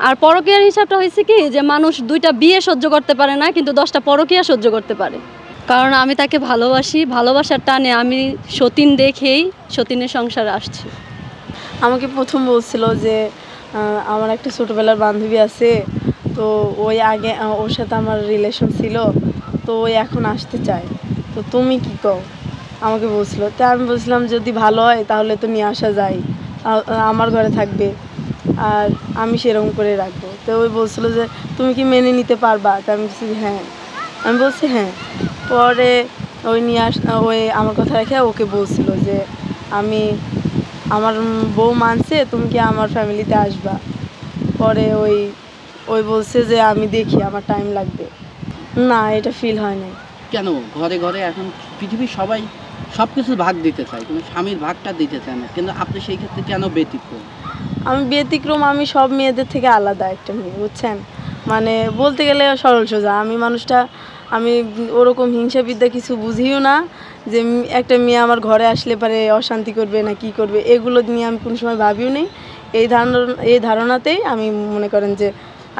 আর পরকীয়ার হিসাবটা হয়েছে কি যে মানুষ 2টা বিয়ে সহ্য করতে পারে না, কিন্তু 10টা পরকীয়া সহ্য করতে পারে। কারণ আমি তাকে ভালোবাসি, ভালোবাসার টানে আমি সতীন দেখেই সতীনের সংসারে আসছি। আমাকে প্রথম বলছিল যে আমার একটা ছোটোবেলার বান্ধবী আছে, তো ওই আগে ওর সাথে আমার রিলেশন ছিল, তো ওই এখন আসতে চায়, তো তুমি কি কও, আমাকে বলছিল। তো আমি বলছিলাম যদি ভালো হয় তাহলে তো নিয়ে আসা যায়, আমার ঘরে থাকবে আর আমি সেরকম করে রাখবো। তো ওই বলছিল যে তুমি কি মেনে নিতে পারবা? তো আমি বলছি হ্যাঁ, আমি বলছি হ্যাঁ। পরে ওই ওই আমার কথা রেখে ওকে বলছিল যে আমার বউ মানছে, তুমি কি আমার ফ্যামিলিতে আসবা? পরে ওই বলছে যে আমি দেখি, আমার টাইম লাগবে। না, এটা ফিল হয় নাই। কেন ঘরে ঘরে এখন পৃথিবীর সবাই সব কিছু ভাগ দিতে চায়, কিন্তু স্বামীর ভাগটা দিতে চায় না, কিন্তু আপনি সেই ক্ষেত্রে কেন ব্যতিক্রম? আমি ব্যতিক্রম, আমি সব মেয়েদের থেকে আলাদা একটা মেয়ে, বুঝছেন? মানে বলতে গেলে সরল সোজা আমি মানুষটা, আমি ওরকম হিংসাবিদ্যা কিছু বুঝিও না যে একটা মেয়ে আমার ঘরে আসলে পারে অশান্তি করবে না কি করবে, এগুলো নিয়ে আমি কোনো সময় ভাবিও নেই। এই ধারণাতেই আমি মনে করেন যে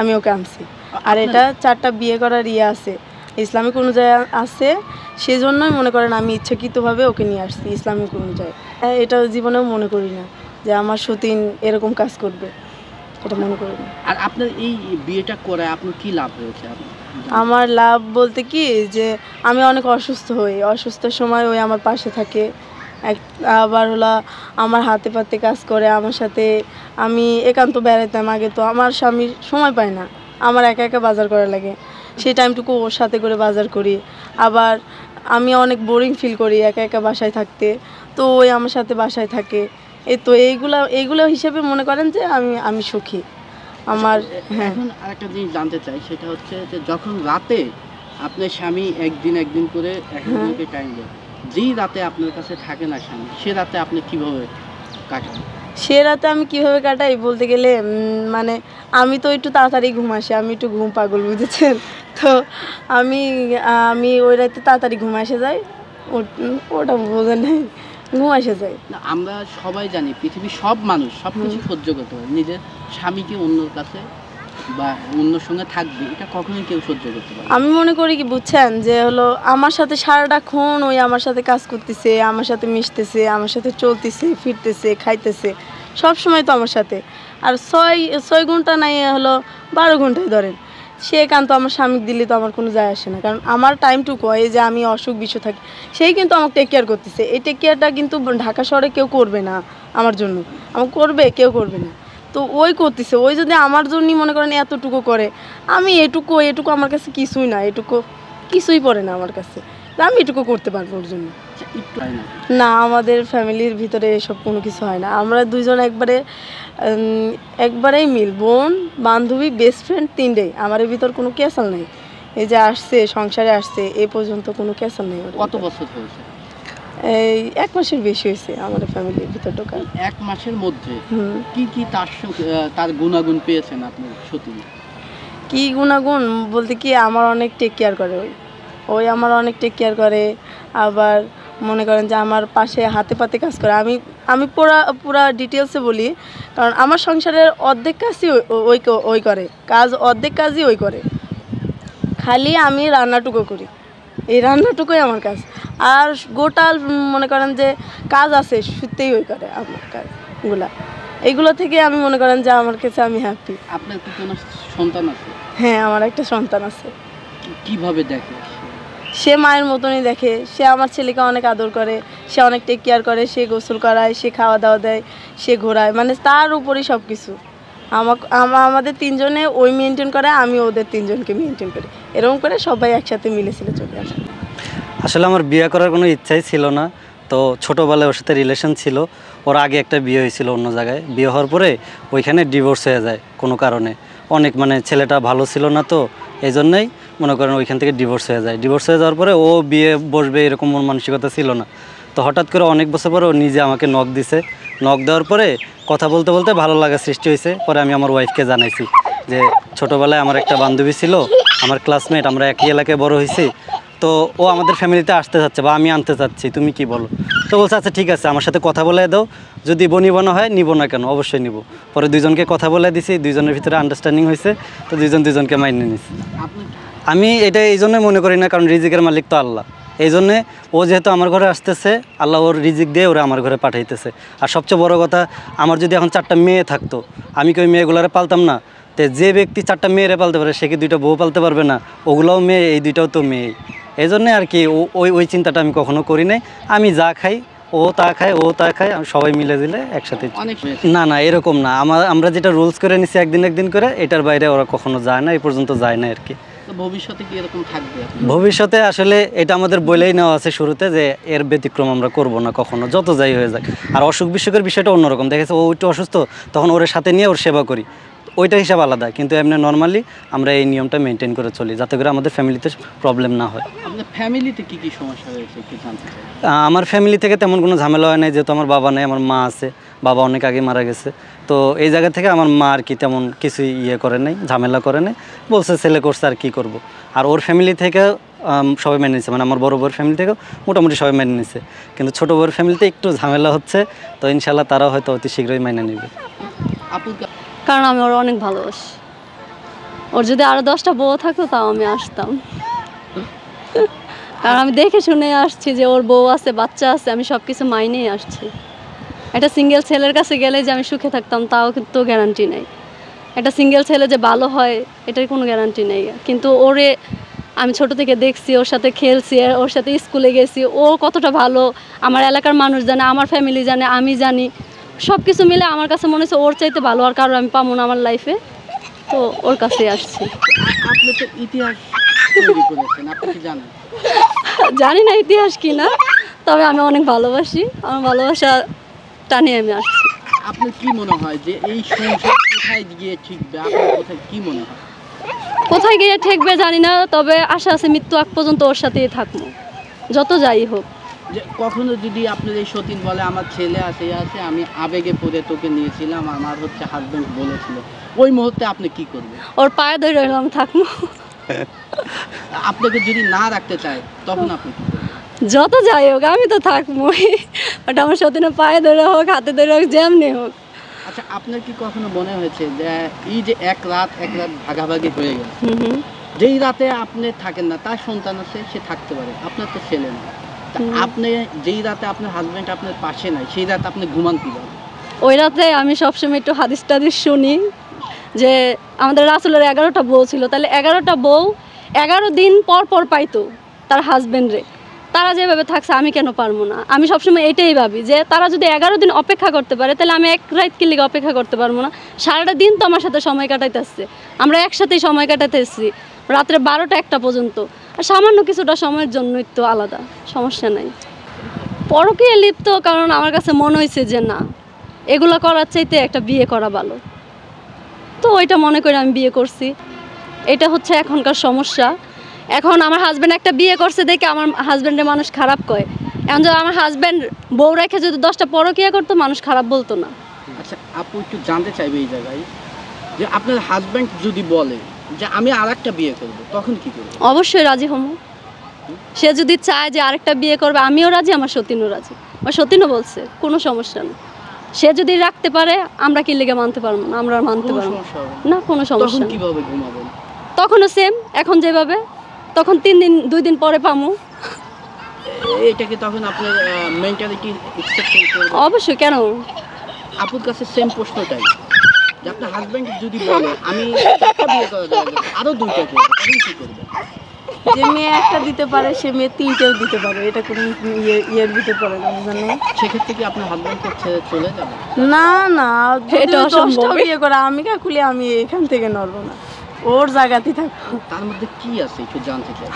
আমি ওকে আনছি। আর এটা 4টা বিয়ে করার আছে, ইসলামিক অনুযায়ী আছে, সেজন্যই মনে করেন আমি ইচ্ছাকৃতভাবে ওকে নিয়ে আসছি ইসলামিক অনুযায়ী। এটা জীবনেও মনে করি না যে আমার সতীন এরকম কাজ করবে, এটা মনে করি না। আর আপনার এই বিয়েটা করে আপনার কি লাভ হয়েছে? আমার লাভ বলতে কি যে আমি অনেক অসুস্থ হই, অসুস্থের সময় ওই আমার পাশে থাকে। আবার হলো আমার হাতে পাতে কাজ করে আমার সাথে। আমি একান্ত বেড়াইতাম আগে, তো আমার স্বামী সময় পায় না, আমার একা একা বাজার করা লাগে, সেই টাইমটুকু ওর সাথে করে বাজার করি। আবার আমি অনেক বোরিং ফিল করি একা একা বাসায় থাকতে, তো ওই আমার সাথে বাসায় থাকে। তো এইগুলো হিসেবে মনে করেন যে আমি সুখী আমার। হ্যাঁ, এখন আরেকটা জিনিস জানতে চাই, সেটা হচ্ছে যে যখন রাতে আপনার স্বামী একদিন করে একজনকে টাইম দেয়, যেই রাতে আপনার কাছে থাকে না স্বামী, সে রাতে আপনি কিভাবে কাটান? সে রাতে আমি কীভাবে কাটাই বলতে গেলে মানে আমি তো একটু তাড়াতাড়ি ঘুম আসে, আমি একটু ঘুম পাগল, বুঝেছেন? তো আমি ওই রাতে তাড়াতাড়ি ঘুম আসে যাই, ওটা বোঝেন নাই, ঘুম আসে যায়। আমরা সবাই জানি পৃথিবীর সব মানুষ সব কিছু সহ্য করতে পারে, নিজের স্বামীকে অন্যর কাছে বা অন্যর সঙ্গে থাকবে এটা কখনোই কেউ সহ্য করতে পারে। আমি মনে করি কি বুঝছেন যে হলো আমার সাথে সারাটাক্ষণ ওই আমার সাথে কাজ করতেছে, আমার সাথে মিশতেছে, আমার সাথে চলতেছে, ফিরতেছে, খাইতেছে, সব সময় তো আমার সাথে। আর 6 ঘন্টা নাই হলো 12 ঘন্টায় ধরেন, সে একান্ত আমার স্বামীকে দিলে তো আমার কোনো যায় আসে না, কারণ আমার টাইমটুকু এই যে আমি অসুখ বিসুখ থাকি, সেই কিন্তু আমাকে টেক কেয়ার করতেছে। এই টেক কেয়ারটা কিন্তু ঢাকা শহরে কেউ করবে না আমার জন্য, আমাকে করবে কেউ করবে না, তো ওই করতেছে। ওই যদি আমার জন্যই মনে করেন এতটুকু করে, আমি এটুকু আমার কাছে কিছুই না, এটুকু কিছুই পড়ে না আমার কাছে, আমি এটুকু করতে পারবো ওর জন্য। না, আমাদের ফ্যামিলির ভিতরে এসব কোনো কিছু হয় না, আমরা দুইজন একবারেই মিল, বোন বান্ধবী বেস্ট ফ্রেন্ড 3টেই, আমার এর ভিতর কোনো ক্যাসাল নেই। এই যে আসছে সংসারে আসছে এ পর্যন্ত কোনো ক্যাসাল নেই। কত বছর হয়েছে? এই 1 মাসের বেশি হয়েছে আমাদের ফ্যামিলির ভিতর ঢোকা। 1 মাসের মধ্যে কি তার গুণাগুণ পেয়েছেন আপনি? সত্যি কি গুণাগুণ বলতে কি আমার অনেক টেক কেয়ার করে, ওই আমার অনেক টেক কেয়ার করে। আবার মনে করেন যে আমার পাশে হাতে পাতে কাজ করে। আমি পুরা ডিটেলসে বলি, কারণ আমার সংসারের অর্ধেক কাজই ওই করে, অর্ধেক কাজই ওই করে, খালি আমি রান্নাটুকু করি, এই রান্নাটুকুই আমার কাজ। আর গোটাল মনে করেন যে কাজ আছে সত্যিই ওই করে আমার কাজগুলা, এইগুলো থেকে আমি মনে করেন যে আমার কাছে আমি হ্যাপি। আপনার কি কোনো সন্তান আছে? হ্যাঁ, আমার একটা সন্তান আছে। কিভাবে দেখে? সে মায়ের মতনই দেখে, সে আমার ছেলেকে অনেক আদর করে, সে অনেক টেক কেয়ার করে, সে গোসল করায়, সে খাওয়া দাওয়া দেয়, সে ঘোরায়, মানে তার উপরেই সব কিছু। আমাদের 3জনে ওই মেনটেন করে, আমি ওদের 3জনকে মেনটেন করি, এরকম করে সবাই একসাথে মিলেছিলে চলে আসে। আসলে আমার বিয়ে করার কোনো ইচ্ছাই ছিল না, তো ছোটোবেলায় ওর সাথে রিলেশন ছিল, ওর আগে একটা বিয়ে হয়েছিল অন্য জায়গায়, বিয়ে হওয়ার পরে ওইখানে ডিভোর্স হয়ে যায় কোনো কারণে, অনেক মানে ছেলেটা ভালো ছিল না, তো এই জন্যই মনে করেন ওইখান থেকে ডিভোর্স হয়ে যায়। ডিভোর্স হয়ে যাওয়ার পরে ও বিয়ে বসবে এরকম ওর মানসিকতা ছিল না, তো হঠাৎ করে অনেক বছর পরে ও নিজে আমাকে নক দিছে। নক দেওয়ার পরে কথা বলতে বলতে ভালো লাগা সৃষ্টি হয়েছে। পরে আমি আমার ওয়াইফকে জানাইছি যে ছোটোবেলায় আমার একটা বান্ধবী ছিল, আমার ক্লাসমেট, আমরা একই এলাকায় বড় হয়েছি, তো ও আমাদের ফ্যামিলিতে আসতে চাচ্ছে বা আমি আনতে চাচ্ছি, তুমি কি বলো? তো বলছে আচ্ছা ঠিক আছে আমার সাথে কথা বলে দাও, যদি নিব না হয় নিব না কেন, অবশ্যই নিব। পরে দুইজনকে কথা বলে দিছি, দুইজনের ভিতরে আন্ডারস্ট্যান্ডিং হয়েছে, তো দুইজনকে মাইনে নিছি। আপনি আমি এটা এই জন্যই মনে করি না, কারণ রিজিকের মালিক তো আল্লাহ। এই জন্যে ও যেহেতু আমার ঘরে আসতেছে, আল্লাহ ওর রিজিক দিয়ে ওরা আমার ঘরে পাঠাইতেছে। আর সবচেয়ে বড় কথা, আমার যদি এখন 4টা মেয়ে থাকতো, আমি কি ওই মেয়েগুলোরে পালতাম না? তো যে ব্যক্তি 4টা মেয়েরে পালতে পারে, সে কি 2টা বউ পালতে পারবে না? ওগুলোও মেয়ে, এই 2টাও তো মেয়ে। এই জন্যে আর কি ওই চিন্তাটা আমি কখনো করি নাই। আমি যা খাই ও তা খায়, ও তা খায়, সবাই মিলে দিলে একসাথে। অনেক না এরকম না, আমরা যেটা রুলস করে নিছি একদিন করে, এটার বাইরে ওরা কখনো যায় না, এই পর্যন্ত যায় না আর কি। তো ভবিষ্যতে কি এরকম থাকবে? ভবিষ্যতে আসলে এটা আমাদের বলেই নেওয়া আছে শুরুতে, যে এর ব্যতিক্রম আমরা করব না কখনো, যত যাই হয়ে যাক। আর অসুখ বিসুখের বিষয়টা অন্যরকম, দেখেছে ও একটু অসুস্থ, তখন ওর সাথে নিয়ে ওর সেবা করি, ওইটা হিসাব আলাদা। কিন্তু এমনি নর্মালি আমরা এই নিয়মটা মেনটেন করে চলি, যাতে করে আমাদের ফ্যামিলিতে প্রবলেম না হয়। আপনার ফ্যামিলিতে কি কি সমস্যা হয়েছে একটু জানতে চাই। আমার ফ্যামিলি থেকে তেমন কোনো ঝামেলা হয় নাই, যেহেতু আমার বাবা নেই, আমার মা আছে। বাবা অনেক আগে মারা গেছে, তো এই জায়গা থেকে আমার মা আর কি তেমন কিছুই করে নাই, ঝামেলা করে নাই, বলছে ছেলে করছে আর কি করব। আর ওর ফ্যামিলি থেকে সবাই মেনে নিছে, মানে আমার বড় বউর ফ্যামিলি থেকেও মোটামুটি সবাই মেনে নিছে। কিন্তু ছোটো বউর ফ্যামিলিতে একটু ঝামেলা হচ্ছে, তো ইনশাল্লাহ তারাও হয়তো অতি শীঘ্রই মেনে নেবে। আপুর কারণ আমি ওর অনেক ভালোবাসি। ওর যদি আরও 10টা বউ থাকতো তাও আমি আসতাম, কারণ আমি দেখে শুনে আসছি যে ওর বউ আছে, বাচ্চা আছে, আমি সব কিছু মাইনেই আসছি। একটা সিঙ্গেল ছেলের কাছে গেলে যে আমি সুখে থাকতাম তাও কিন্তু গ্যারান্টি নেই। একটা সিঙ্গেল ছেলে যে ভালো হয় এটার কোনো গ্যারান্টি নেই। কিন্তু ওরে আমি ছোট থেকে দেখছি, ওর সাথে খেলছি, ওর সাথে স্কুলে গেছি, ও কতটা ভালো আমার এলাকার মানুষ জানে, আমার ফ্যামিলি জানে, আমি জানি। সব কিছু মিলে আমার কাছে মনে হচ্ছে ওর চাইতে ভালো আর কারো আমি পাবো না আমার লাইফে, তো ওর কাছেই আসছি। আপনি তো ইতিহাস তৈরি করেছেন, আপনি কি জানেন? জানি না ইতিহাস কি না, তবে আমি অনেক ভালোবাসি, আমার ভালোবাসা টানে আমি আসছি। আপনার কি মনে হয় যে এই সংসার কোথায় গিয়ে ঠিকবে? আপনার কোথায় কি মনে হয়? কোথায় গিয়ে ঠেকবে জানি না, তবে আশা আছে মৃত্যু আগ পর্যন্ত ওর সাথেই থাকবো, যত যাই হোক। যে কখনো যদি আপনার এই সতীন বলে আমার ছেলে আছে আমি আবেগে পড়ে তোকে নিয়েছিলাম, আমার হচ্ছে হাজবেন্ড বলেছিল, ওই মুহূর্তে আপনি কি করবেন? ওর পায়ে ধরে আমি থাকবো। আপনাকে যদি না রাখতে চায় তখন আপনি কি করবেন? যত যাই হোক আমি তো থাকবোই, ওটা আমার সতীনের পায়ে ধরে হোক, হাতে ধরে হোক, যেমনি হোক। আচ্ছা, আপনার কি কখনো মনে হয়েছে যে এই যে এক রাত ভাগাভাগি হয়ে গেল, যেই রাতে আপনি থাকেন না তার সন্তান আছে, সে থাকতে পারে, আপনার তো ছেলে না, আপনি যেই রাতে আপনার হাজবেন্ড আপনার পাশে নাই সেই রাতে আপনি ঘুমান কিভাবে? ওই রাতে আমি সবসময় একটু হাদিস টাদিস শুনি, যে আমাদের রাসূলের 11টা বউ ছিল, তাহলে 11টা বউ 11 দিন পর পর পাইতো তার হাজবেন্ডরে। তারা যেভাবে থাকছে আমি কেন পারবো না? আমি সবসময় এটাই ভাবি যে তারা যদি 11 দিন অপেক্ষা করতে পারে, তাহলে আমি এক রাত কি লিগে অপেক্ষা করতে পারবো না? সারাটা দিন তো আমার সাথে সময় কাটাইতে আসছে, আমরা একসাথেই সময় কাটাতে এসেছি রাত্রে 12টা 1টা পর্যন্ত। আর সামান্য কিছুটা সময়ের জন্য একটু আলাদা, সমস্যা নাই। পরকীয়া লিপ্ত, কারণ আমার কাছে মনে হয়েছে যে না, এগুলো করার চাইতে একটা বিয়ে করা ভালো, তো ওইটা মনে করে আমি বিয়ে করছি। এটা হচ্ছে এখনকার সমস্যা। এখন আমার হাজব্যান্ড একটা বিয়ে করছে দেখে আমার হাজব্যান্ডের মানুষ খারাপ কয়। এখন যদি আমার হাজব্যান্ড বউ রেখে যদি 10টা পরকীয়া করতো, মানুষ খারাপ বলতো না। আচ্ছা, আপু একটু জানতে চাইবে এই জায়গায় যে আপনার হাজবেন্ড যদি বলে যে আমি আরেকটা বিয়ে করব, তখন কি করবে? অবশ্যই রাজি হবো। সে যদি চায় যে আরেকটা বিয়ে করবে, আমিও রাজি, আমার সতীনও রাজি। আমার সতীনও বলছে কোনো সমস্যা নেই, সে যদি রাখতে পারে আমরা কি লেগে মানতে পারবো না? আমরা মানতে কোনো পারবো সমস্যা হবে না, কোনো তখন সমস্যা নেই। কিভাবে ঘুমাবেন? তখনও সেম, এখন যেভাবে, তখন 3 দিন 2 দিন পরে পামু। এটাকে তখন আপনার মেন্টালিটি এক্সপেক্টেশন করবে? অবশ্যই, কেন? আপুর কাছে সেম প্রশ্নটাই, যে আপনার হাজবেন্ড যদি বলে আমি একটা বিয়ে করার দরকার আরো 2টা করব, তখন কি করবে? যে মেয়ে একটা দিতে পারে সে মেয়ে 3টেও দিতে পারে, এটা কোনো ইয়ের ভিতরে পড়ে না, জানেন? সেক্ষেত্রে কি আপনার হাজবেন্ডকে ছেড়ে চলে যাবে? না না, এটা যদি অসম্ভব। 10টা বিয়ে করে আমি কাকুলি আমি এখান থেকে নড়বো না, ওর জায়গাতেই থাকবো। তার মধ্যে কি আছে একটু জানতে চাই।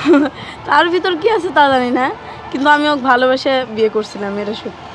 তার ভিতর কি আছে তা জানি না, কিন্তু আমি ওকে ভালোবেসে বিয়ে করছিলাম, এটা সত্যি।